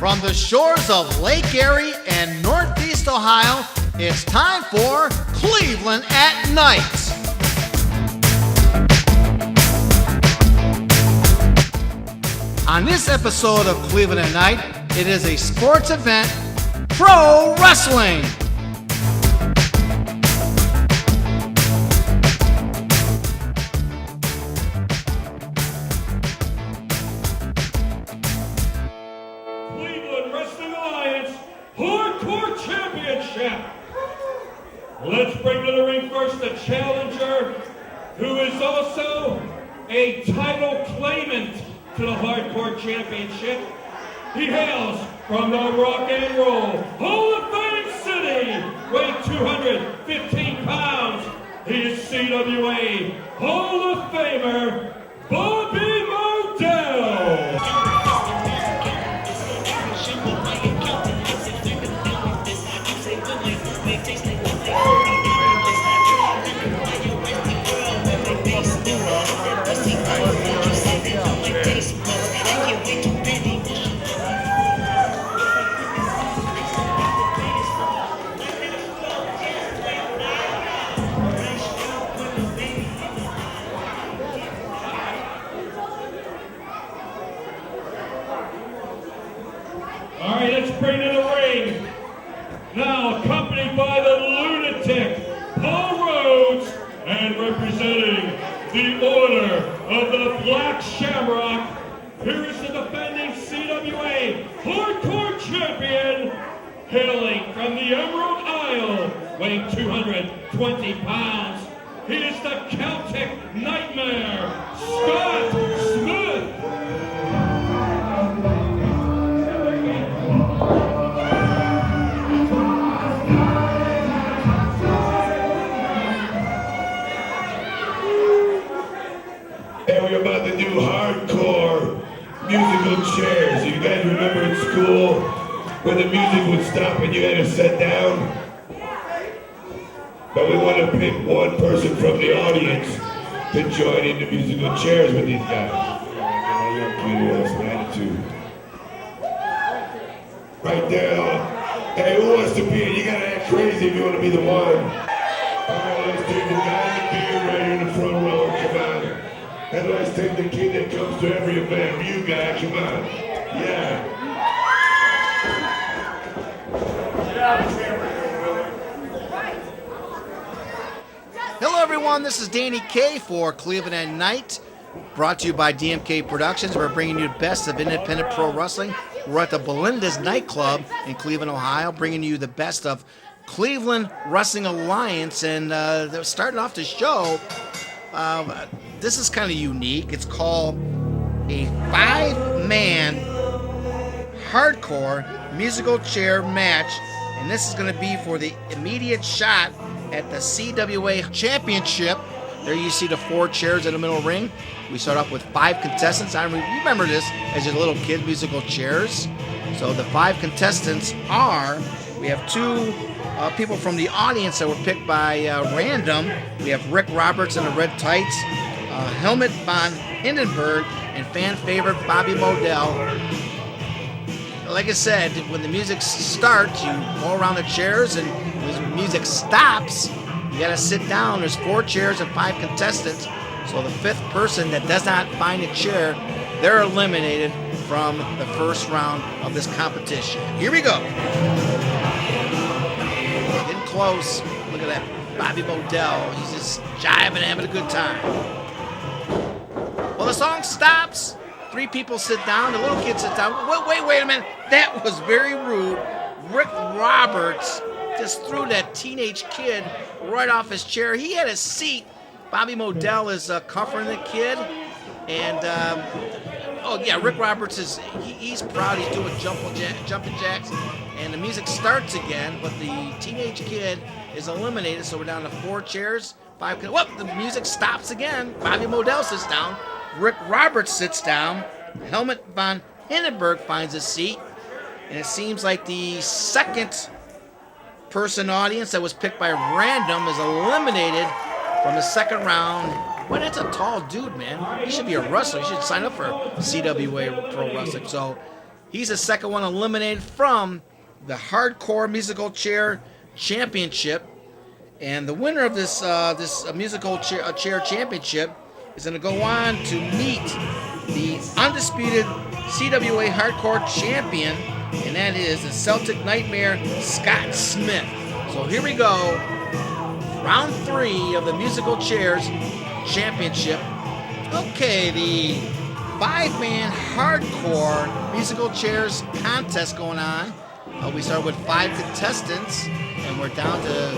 From the shores of Lake Erie and Northeast Ohio, it's time for Cleveland at Night. On this episode of Cleveland at Night, it is a sports event, pro wrestling. Let's bring to the ring first the challenger, who is also a title claimant to the Hardcore Championship. He hails from the Rock and Roll Hall of Fame City, weighing 215 pounds. He is CWA Hall of Famer, Bobby Modell. All right, let's bring to the ring. Now, accompanied by the lunatic, Paul Rhodes, and representing the Order of the Black Shamrock, here is the defending CWA Hardcore Champion, hailing from the Emerald Isle, weighing 220 pounds. He is the Celtic Nightmare, Scott Smith. And we're about to do hardcore musical chairs. You guys remember in school when the music would stop and you had to sit down? But we want to pick one person from the audience to join in the musical chairs with these guys. Some attitude. Right there. Hey, who wants to be? You gotta act crazy if you want to be the one. All right, let's take the guy in the beard right in the front row. Come on. And let's take the kid that comes to every event. You guys, come on. Yeah. Hello everyone, this is Danny K for Cleveland at Night, brought to you by DMK Productions. We're bringing you the best of independent pro wrestling. We're at the Belinda's nightclub in Cleveland, Ohio, bringing you the best of Cleveland Wrestling Alliance. And they're starting off the show. This is kind of unique. It's called a 5-man hardcore musical chair match, and this is going to be for the immediate shot at the CWA Championship. There you see the 4 chairs in the middle ring. We start off with 5 contestants. I remember this as your little kid, musical chairs. So the 5 contestants are, we have 2 people from the audience that were picked by random. We have Rick Roberts in the red tights, Helmut von Hindenburg, and fan favorite Bobby Modell. Like I said, when the music starts, you go around the chairs, and when the music stops, you gotta sit down. There's 4 chairs and 5 contestants. So the 5th person that does not find a chair, they're eliminated from the first round of this competition. Here we go. Getting close. Look at that Bobby Modell. He's just jiving, having a good time. Well, the song stops. 3 people sit down. The little kid sits down. Wait a minute. That was very rude. Rick Roberts just threw that teenage kid right off his chair. He had a seat. Bobby Modell is comforting the kid. And, Rick Roberts he's proud. He's doing jumping jacks. And the music starts again, but the teenage kid is eliminated. So we're down to 4 chairs. 5. The music stops again. Bobby Modell sits down. Rick Roberts sits down. Helmut von Hindenburg finds a seat. And it seems like the second person audience that was picked by random is eliminated from the second round. Well, that's a tall dude, man. He should be a wrestler. He should sign up for CWA Pro Wrestling. So He's the second one eliminated from the Hardcore Musical Chair Championship. And the winner of this musical chair championship is going to go on to meet the undisputed CWA Hardcore Champion, and that is the Celtic Nightmare, Scott Smith. So here we go. Round 3 of the Musical Chairs Championship. Okay, the 5-man Hardcore Musical Chairs contest going on. We started with 5 contestants, and we're down to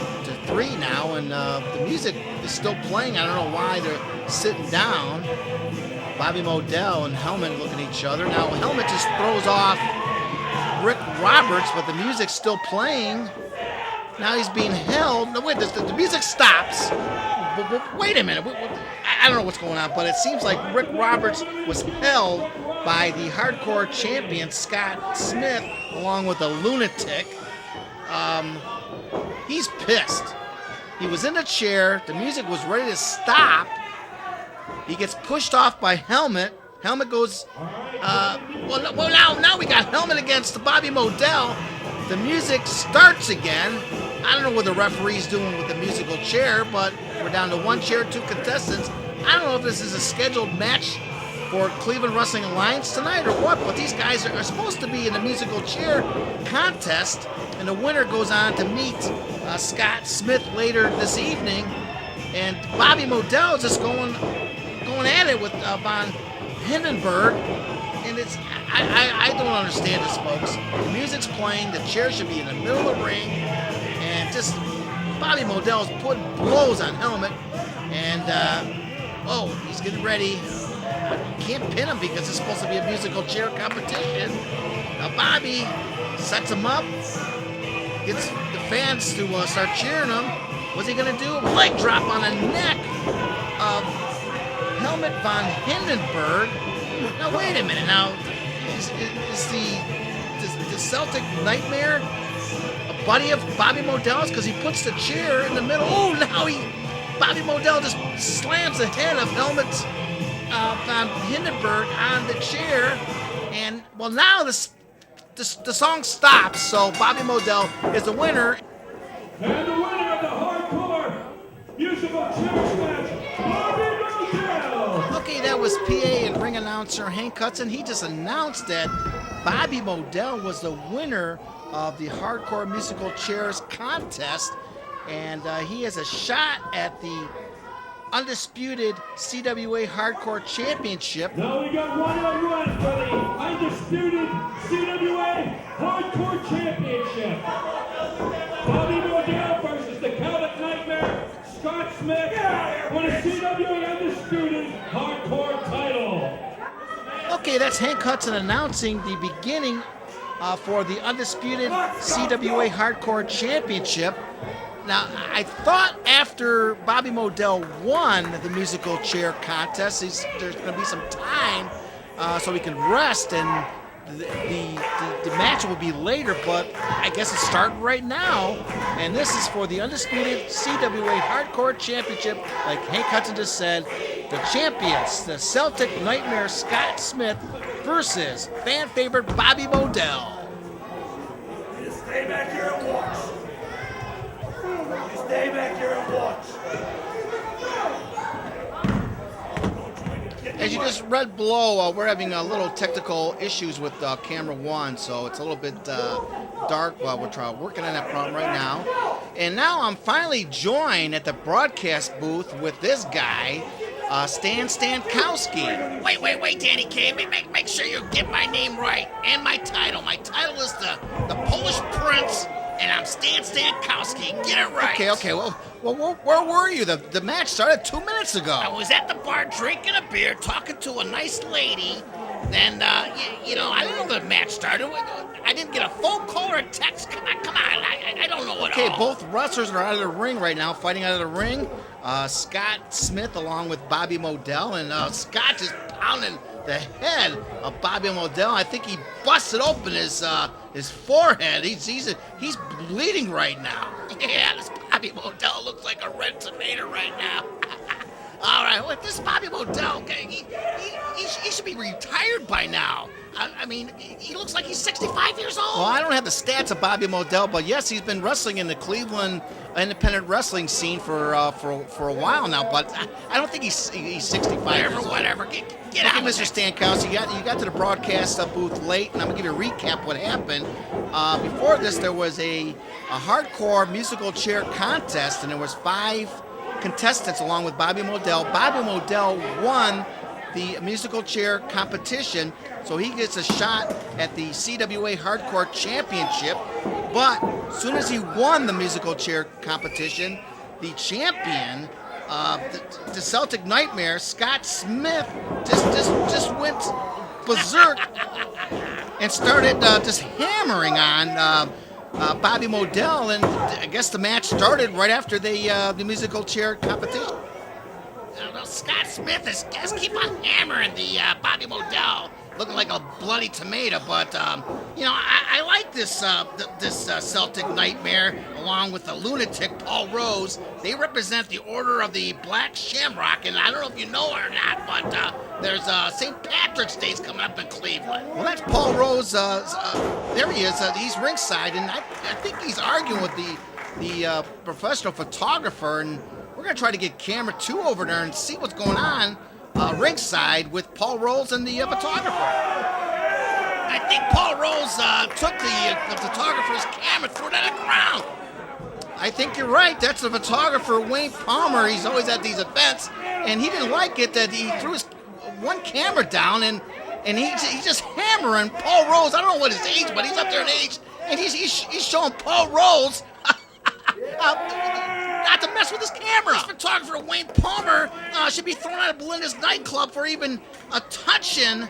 3 now, and the music is still playing. I don't know why they're sitting down. Bobby Modell and Helmet looking at each other. Now, Helmet just throws off Rick Roberts, but the music's still playing. Now he's being held. No, wait, the music stops. Wait a minute. I don't know what's going on, but it seems like Rick Roberts was held by the Hardcore Champion, Scott Smith, along with a lunatic. He's pissed. He was in a chair. The music was ready to stop. He gets pushed off by Helmet. Helmet goes, now we got Helmet against Bobby Modell. The music starts again. I don't know what the referee's doing with the musical chair, but we're down to 1 chair, 2 contestants. I don't know if this is a scheduled match for Cleveland Wrestling Alliance tonight or what, but these guys are supposed to be in the musical chair contest, and the winner goes on to meet Scott Smith later this evening. And Bobby Modell is just going at it with Von Hindenburg, and it's I don't understand this, folks. The music's playing, the chair should be in the middle of the ring, and just Bobby Modell is putting blows on Helmet, and he's getting ready. But you can't pin him because it's supposed to be a musical chair competition. Now Bobby sets him up, gets the fans to start cheering him. What's he gonna do? A leg drop on the neck of Helmet von Hindenburg. Now wait a minute. Now is the Celtic Nightmare a buddy of Bobby Modell's? Because he puts the chair in the middle. Oh, now Bobby Modell just slams the head of Helmet's von Hindenburg on the chair, and well, now the song stops, so Bobby Modell is the winner. And the winner of the Hardcore Musical Chairs match, Bobby Modell. Okay, that was PA and ring announcer Hank Hudson. He just announced that Bobby Modell was the winner of the Hardcore Musical Chairs contest, and he has a shot at the undisputed CWA Hardcore Championship. Now we got 1-on-1 for the undisputed CWA Hardcore Championship. Bobby Modell versus the Celtic Nightmare, Scott Smith, for the CWA undisputed Hardcore title. Okay, that's Hank Hudson announcing the beginning for the undisputed CWA Hardcore Championship. Now, I thought after Bobby Modell won the musical chair contest, there's going to be some time so he can rest, and the match will be later, but I guess it's starting right now. And this is for the undisputed CWA Hardcore Championship, like Hank Hudson just said. The champions, the Celtic Nightmare Scott Smith versus fan favorite Bobby Modell. Just stay back here and watch. Stay back here and watch. As you just read below, we're having a little technical issues with camera 1, so it's a little bit dark while we're working on that problem right now. And now I'm finally joined at the broadcast booth with this guy, Stan Stankowski. Wait, Danny K. Make sure you get my name right and my title. My title is the Polish Prince, and I'm Stan Stankowski. Get it right. Okay. Well, where were you? The match started 2 minutes ago. I was at the bar drinking a beer, talking to a nice lady. Then, I didn't know the match started. I didn't get a phone call or a text. Come on. I don't know what. Okay, both wrestlers are out of the ring right now, fighting out of the ring. Scott Smith along with Bobby Modell, and Scott is pounding the head of Bobby Modell. I think he busted open his forehead. He's bleeding right now. Yeah, this Bobby Modell looks like a red tomato right now. All right, well, this Bobby Modell, okay, he should be be retired by now. I mean, he looks like he's 65 years old. Well, I don't have the stats of Bobby Modell, but yes, he's been wrestling in the Cleveland independent wrestling scene for a while now. But I don't think he's 65. Whatever. Get Okay, out, Mr. Stankhouse, you got to the broadcast booth late, and I'm gonna give you a recap what happened. Before this, there was a hardcore musical chair contest, and there was 5 contestants along with Bobby Modell. Bobby Modell won the musical chair competition, so he gets a shot at the CWA Hardcore Championship. But as soon as he won the musical chair competition, the champion, the Celtic Nightmare, Scott Smith, just went berserk and started just hammering on Bobby Modell, and I guess the match started right after the musical chair competition. Scott Smith is just keep on hammering the Bobby Modell, looking like a bloody tomato. But I like this Celtic Nightmare along with the lunatic Paul Rose. They represent the Order of the Black Shamrock, and I don't know if you know or not, but there's St. Patrick's Day's coming up in Cleveland. Well, that's Paul Rose. There he is. He's ringside, and I think he's arguing with the professional photographer, and we're going to try to get camera 2 over there and see what's going on ringside with Paul Rose and the photographer. I think Paul Rose took the photographer's camera, threw it on the ground. I think you're right. That's the photographer, Wayne Palmer. He's always at these events, and he didn't like it that he threw his one camera down, and he's just hammering Paul Rose. I don't know what his age, but he's up there in age, and he's showing Paul Rose not to mess with his camera. This photographer, Wayne Palmer, should be thrown out of Belinda's nightclub for even touching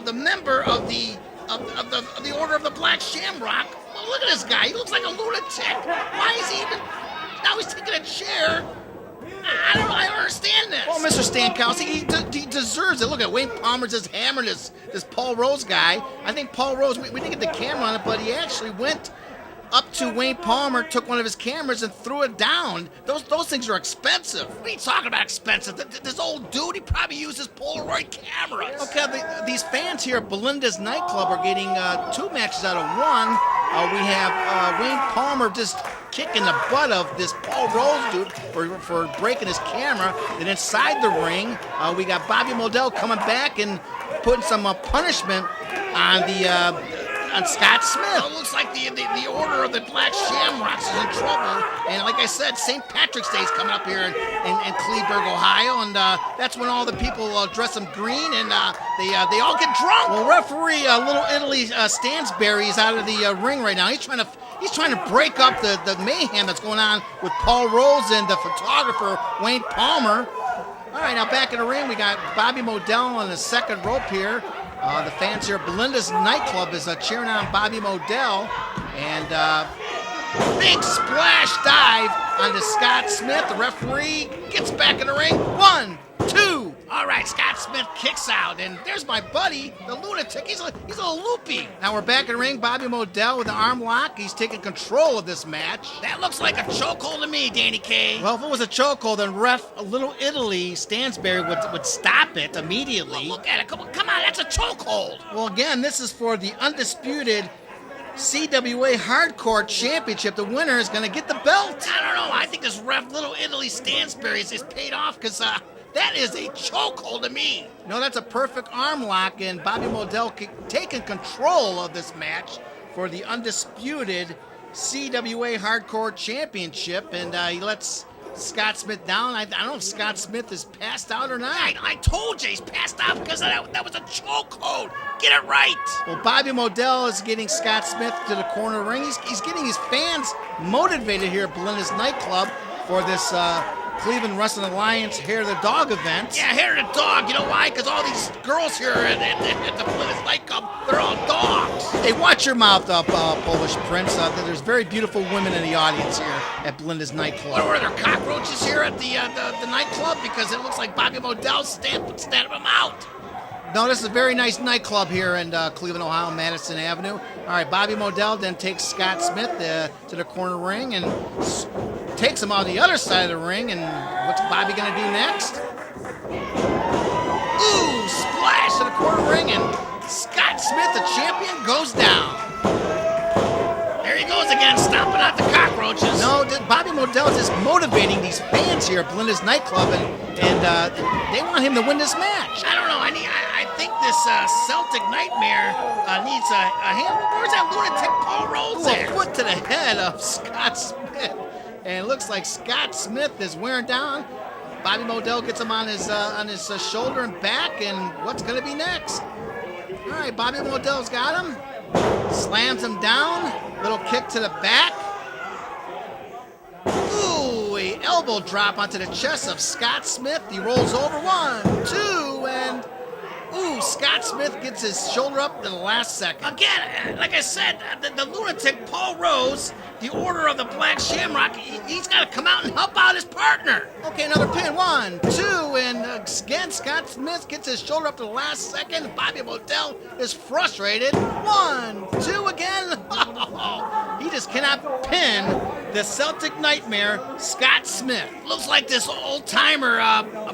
the member of the Order of the Black Shamrock. Well, look at this guy. He looks like a lunatic. Why is he even... Now he's taking a chair. I don't understand this. Well, Mr. Stankhouse, he deserves it. Look at Wayne Palmer just hammering this Paul Rose guy. I think Paul Rose, we didn't get the camera on it, but he actually went up to Wayne Palmer, took one of his cameras and threw it down. Those things are expensive. What are you talking about expensive? This old dude, he probably uses Polaroid cameras. Okay, these fans here at Belinda's nightclub are getting 2 matches out of 1. We have Wayne Palmer just kicking the butt of this Paul Rose dude for breaking his camera. Then inside the ring, we got Bobby Modell coming back and putting some punishment on Scott Smith. Well, it looks like the Order of the Black Shamrocks is in trouble. And like I said, St. Patrick's Day is coming up here in Cleveland, Ohio. And that's when all the people dress them green and they all get drunk. Well, referee Little Italy Stansberry is out of the ring right now. He's trying to break up the mayhem that's going on with Paul Rose and the photographer, Wayne Palmer. All right, now back in the ring, we got Bobby Modell on the second rope here. The fans here at Belinda's nightclub is cheering on Bobby Modell, and big splash dive onto Scott Smith. The referee gets back in the ring. 1, 2. All right, Scott Smith kicks out, and There's my buddy, the lunatic. He's a little loopy. Now we're back in the ring. Bobby Modell with the arm lock. He's taking control of this match. that looks like a chokehold to me, Danny Kaye. Well, if it was a chokehold, then ref Little Italy Stansberry would stop it immediately. Look at it. Come on, that's a chokehold. Well, again, this is for the undisputed CWA Hardcore Championship. The winner is going to get the belt. I don't know. I think this ref Little Italy Stansberry is paid off because that is a chokehold to me. No, that's a perfect arm lock, and Bobby Modell taking control of this match for the undisputed CWA Hardcore Championship, and he lets Scott Smith down. I don't know if Scott Smith is passed out or not. I told you he's passed out because that was a chokehold. Get it right. Well, Bobby Modell is getting Scott Smith to the corner ring. He's getting his fans motivated here at Belinda's nightclub for this Cleveland Wrestling Alliance Hair the Dog event. Yeah, Hair the Dog. You know why? Because all these girls here at the Belinda's nightclub, they're all dogs. Hey, watch your mouth up, Polish Prince. There's very beautiful women in the audience here at Belinda's nightclub. Or are there cockroaches here at the nightclub? Because it looks like Bobby Modell's stamping them out. No, this is a very nice nightclub here in Cleveland, Ohio, Madison Avenue. All right, Bobby Modell then takes Scott Smith to the corner ring and takes him on the other side of the ring. And what's Bobby going to do next? Ooh, splash to the corner the champion goes down. There he goes again, stomping out the cockroaches. No, Bobby Modell is just motivating these fans here at Belinda's nightclub, and they want him to win this match. I don't know. I think this Celtic Nightmare needs a hand. Where's that lunatic Paul Rhodes Ooh, at? a foot to the head of Scott Smith, and it looks like Scott Smith is wearing down. Bobby Modell gets him on his shoulder and back, and what's going to be next? All right, Bobby Modell's got him. Slams him down. Little kick to the back. Ooh, a elbow drop onto the chest of Scott Smith. He rolls over. 1, 2, and ooh, Scott Smith gets his shoulder up in the last second. Again, like I said, the lunatic Paul Rose, the Order of the Black Shamrock, he's got to come out and help out his partner. Okay, another pin. 1, 2, and again, Scott Smith gets his shoulder up to the last second. Bobby Modell is frustrated. 1, 2 again. He just cannot pin the Celtic Nightmare, Scott Smith. Looks like this old-timer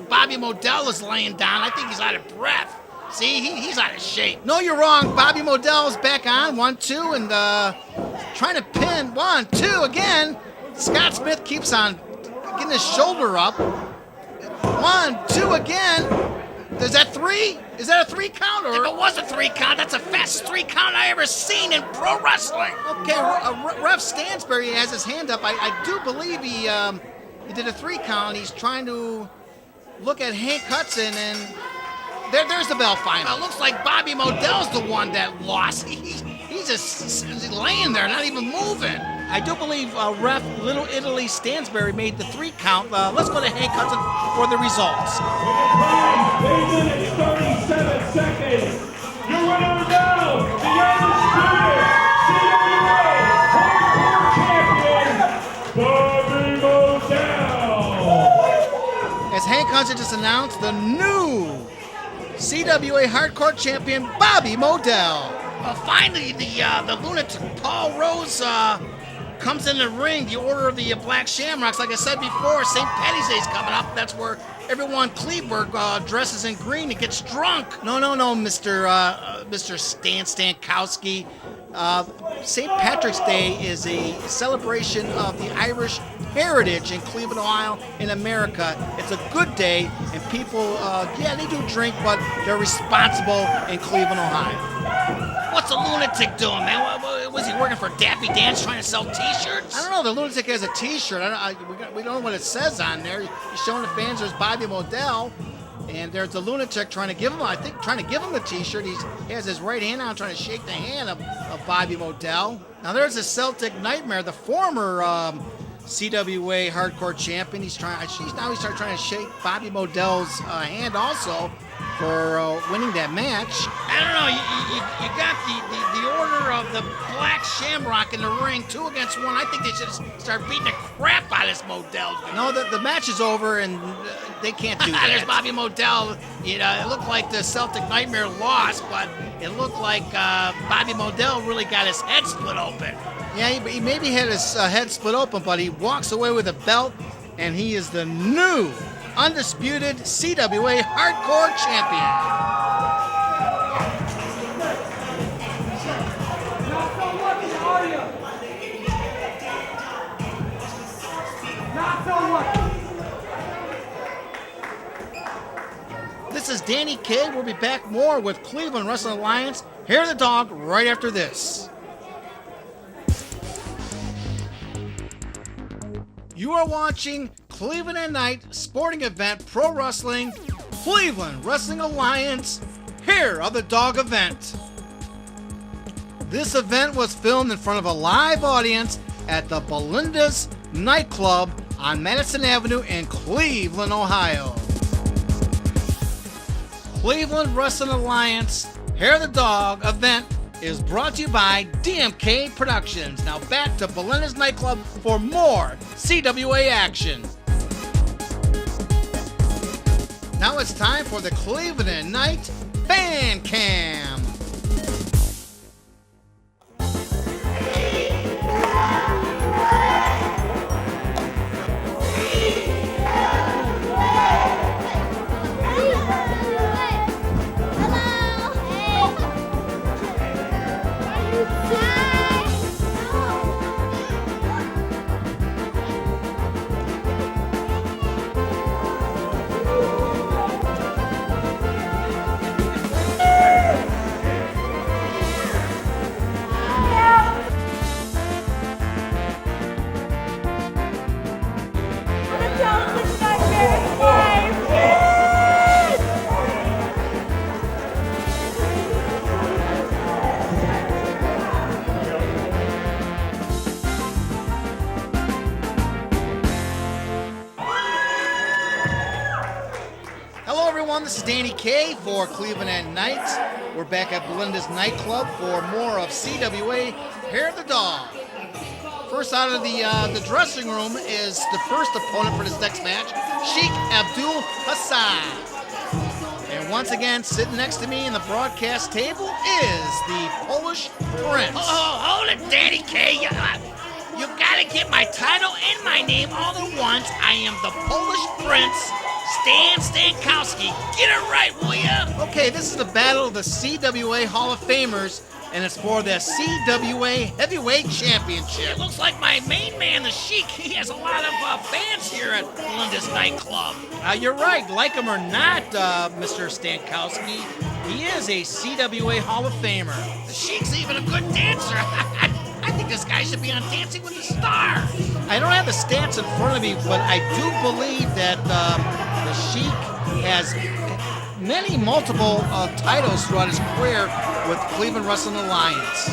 Bobby Modell is laying down. I think he's out of breath. See, he's out of shape. No, you're wrong. Bobby Modell is back on. 1, 2, and trying to pin. 1, 2 again. Scott Smith keeps on getting his shoulder up. 1, 2 again. Is that 3? Is that a 3 count? Or? If it was a 3 count, that's the fastest 3 count I ever seen in pro wrestling. Okay, Ref Stansbury has his hand up. I do believe he did a 3 count. He's trying to look at Hank Hudson, and there's the bell final. It looks like Bobby Modell's the one that lost. He's just laying there, not even moving. I do believe Ref Little Italy Stansbury made the 3 count. Let's go to Hank Hudson for the results. 8 minutes, 37 seconds. Your winner now, the undisputed CWA Hardcore Champion, Bobby Modell. As Hank Hudson just announced, the new CWA Hardcore Champion, Bobby Modell. Well, finally, the lunatic Paul Rose comes in the ring. The Order of the Black Shamrocks. Like I said before, St. Patty's Day is coming up. That's where everyone in Cleveland dresses in green and gets drunk. No, Mr. Stan Stankowski. St. Patrick's Day is a celebration of the Irish heritage in Cleveland, Ohio, in America. It's a good day, and people, they do drink, but they're responsible in Cleveland, Ohio. What's the lunatic doing, man? Was he working for Daffy Dance trying to sell T-shirts? I don't know. The lunatic has a T-shirt. We don't know what it says on there. He's showing the fans there's Bobby Modell, and there's the lunatic trying to give him the T-shirt. He has his right hand out trying to shake the hand of Bobby Modell. Now there's the Celtic Nightmare, the former CWA Hardcore Champion. He's trying to shake Bobby Modell's hand also for winning that match. I don't know. You got the Order of the Black Shamrock in the ring, 2 against 1. I think they should start beating the crap out of this Modell. No, the match is over, and they can't do that. There's Bobby Modell. It looked like the Celtic Nightmare lost, but it looked like Bobby Modell really got his head split open. Yeah, he maybe had his head split open, but he walks away with a belt, and he is the new undisputed CWA Hardcore Champion. This is Danny K. We'll be back more with Cleveland Wrestling Alliance. Hair of the Dog right after this. You are watching Cleveland at Night sporting event Pro Wrestling Cleveland Wrestling Alliance Hair of the Dog event. This event was filmed in front of a live audience at the Belinda's nightclub on Madison Avenue in Cleveland, Ohio. Cleveland Wrestling Alliance Hair of the Dog event is brought to you by DMK Productions. Now back to Belinda's nightclub for more CWA action. Now it's time for the Cleveland at Night Fan Cam. this is Danny Kaye for Cleveland at Night. We're back at Belinda's nightclub for more of CWA Hair of the Dog. First out of the dressing room is the first opponent for this next match, Sheik Abdul. And once again, sitting next to me in the broadcast table is the Polish Prince. Oh, hold it, Danny Kaye. You gotta get my title and my name all at once. I am the Polish Prince, Stan Stankowski. Get it right, will ya? Okay, this is the battle of the CWA Hall of Famers, and it's for the CWA Heavyweight Championship. It looks like my main man, the Sheik, he has a lot of fans here at Belinda's nightclub. You're right. Like him or not, Mr. Stankowski, he is a CWA Hall of Famer. The Sheik's even a good dancer. I think this guy should be on Dancing with the Stars. I don't have the stats in front of me, but I do believe that the Sheik has multiple titles throughout his career with Cleveland Wrestling Alliance.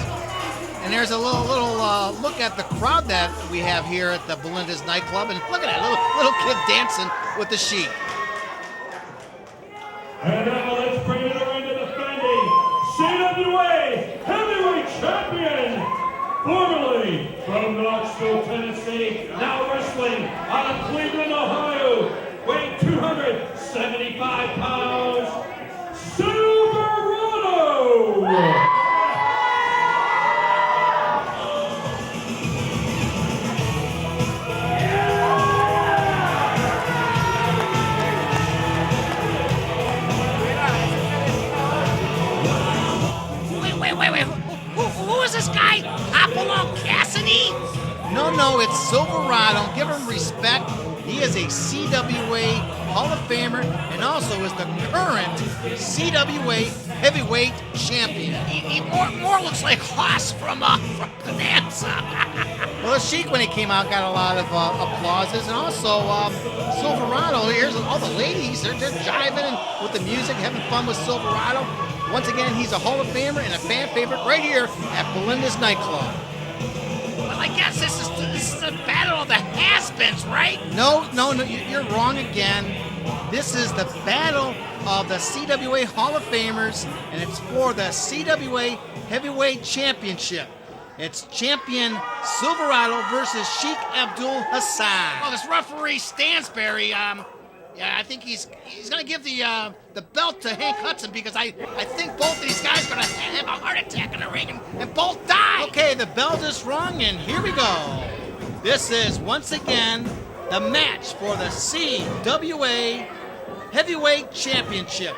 And there's a little look at the crowd that we have here at the Belinda's nightclub, and look at that little kid dancing with the Sheik. And now let's bring it around to defending CWA Heavyweight Champion, formerly from Knoxville, Tennessee, now wrestling out of Cleveland, Ohio, weighing 275 pounds, Silverado! Wait. Who is this guy? Hopalong Cassidy? No, it's Silverado. Give him respect. He is a CWA Hall of Famer and also is the current CWA Heavyweight Champion. He more looks like Hoss from Bonanza. Well, the Sheik, when he came out, got a lot of applauses, and also Silverado. Here's all the ladies. They're jiving and with the music, having fun with Silverado. Once again, he's a Hall of Famer and a fan favorite right here at Belinda's nightclub. Well, I guess this is the battle of the has-beens, right? No, you're wrong again. This is the battle of the CWA Hall of Famers, and it's for the CWA Heavyweight Championship. It's champion Silverado versus Sheik Abdul. Well, this referee Stansberry, I think he's gonna give the belt to Hank Hudson because I think both of these guys are gonna have a heart attack in the ring and both die. Okay, the belt is rung, and here we go. This is once again the match for the CWA Heavyweight Championship.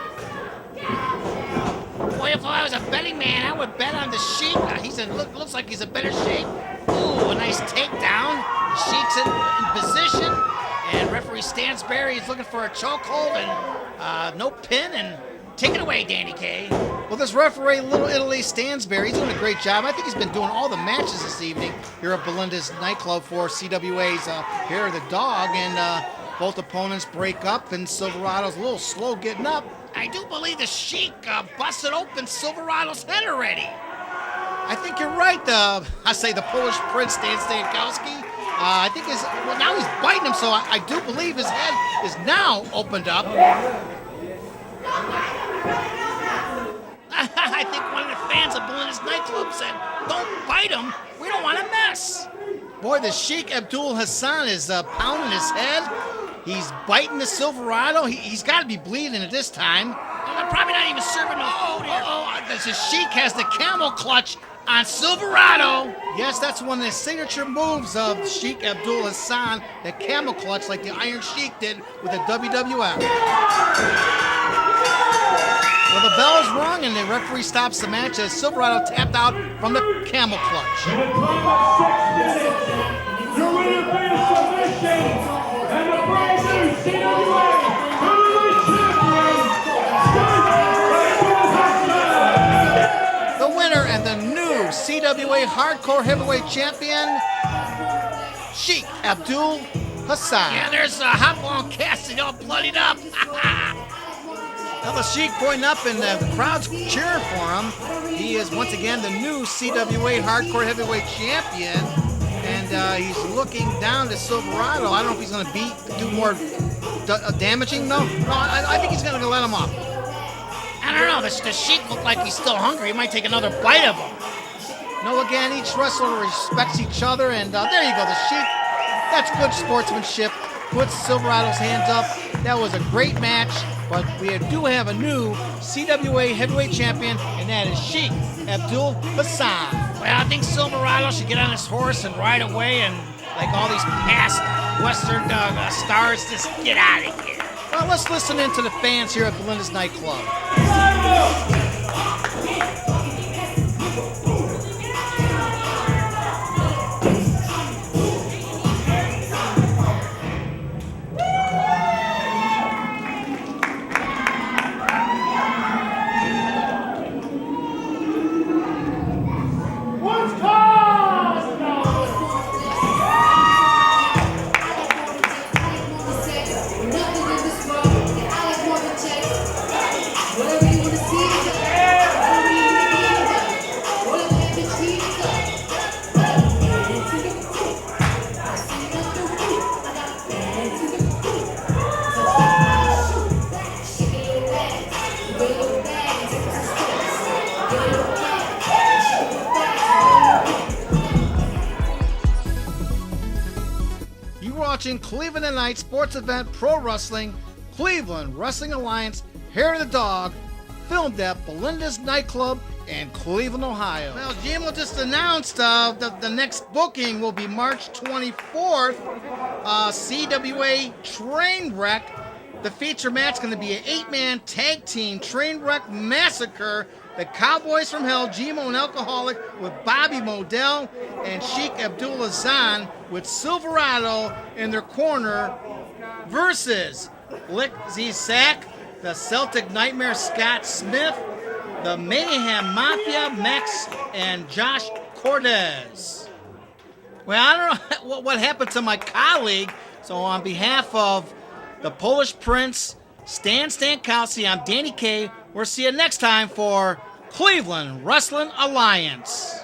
Boy, if I was a betting man, I would bet on the Sheik. Looks like he's in better shape. Ooh, a nice takedown. Sheik's in position. And referee Stansberry is looking for a chokehold and no pin. And take it away, Danny Kaye. Well, this referee, Little Italy Stansberry, he's doing a great job. I think he's been doing all the matches this evening here at Belinda's nightclub for CWA's Hair of the Dog. And both opponents break up, and Silverado's a little slow getting up. I do believe the Sheik busted open Silverado's head already. I think you're right. I say the Polish Prince, Stan Stankowski. I think now he's biting him, so I do believe his head is now opened up. I think one of the fans of Belinda's nightclub said, "Don't bite him. We don't want to mess." Boy, the Sheik Abdul Hassan is pounding his head. He's biting the Silverado. He's got to be bleeding at this time. They're probably not even serving no food here. The Sheik has the camel clutch on Silverado. Yes, that's one of the signature moves of Sheik Abdul Hassan, the camel clutch like the Iron Sheik did with the WWF. Well, the bell's rung and the referee stops the match as Silverado tapped out from the camel clutch. In a time of 6 minutes, your winner via submission, and the brand new CWA Heavyweight Champion, The winner and the new CWA Hardcore Heavyweight Champion, Sheik Abdul Hassan. Yeah, there's Hopalong Cassidy all bloodied up. Now the Sheik pointing up and the crowd's cheering for him. He is once again the new CWA Hardcore Heavyweight Champion. And he's looking down to Silverado. I don't know if he's going to do more damaging? No, I think he's going to let him up. I don't know. The Sheik looked like he's still hungry. He might take another bite of him. No, again, each wrestler respects each other, and there you go, the Sheik. That's good sportsmanship. Puts Silverado's hands up. That was a great match, but we do have a new CWA heavyweight champion, and that is Sheik Abdul. Well, I think Silverado should get on his horse and ride away, and like all these past Western stars, just get out of here. Well, let's listen in to the fans here at Belinda's nightclub. Watching Cleveland Tonight sports event Pro Wrestling, Cleveland Wrestling Alliance, Hair of the Dog, filmed at Belinda's nightclub in Cleveland, Ohio. Well, GMO just announced the next booking will be March 24th, CWA Trainwreck. The feature match is going to be an 8-man tag team Trainwreck Massacre. The Cowboys from Hell, GMO and Alcoholic, with Bobby Modell and Sheik Abdul with Silverado in their corner, versus Lick Z-Sack, the Celtic Nightmare Scott Smith, the Mayhem Mafia Max, and Josh Cortez. Well, I don't know what happened to my colleague, so on behalf of the Polish Prince, Stan Stankowski, I'm Danny K. We'll see you next time for Cleveland Wrestling Alliance.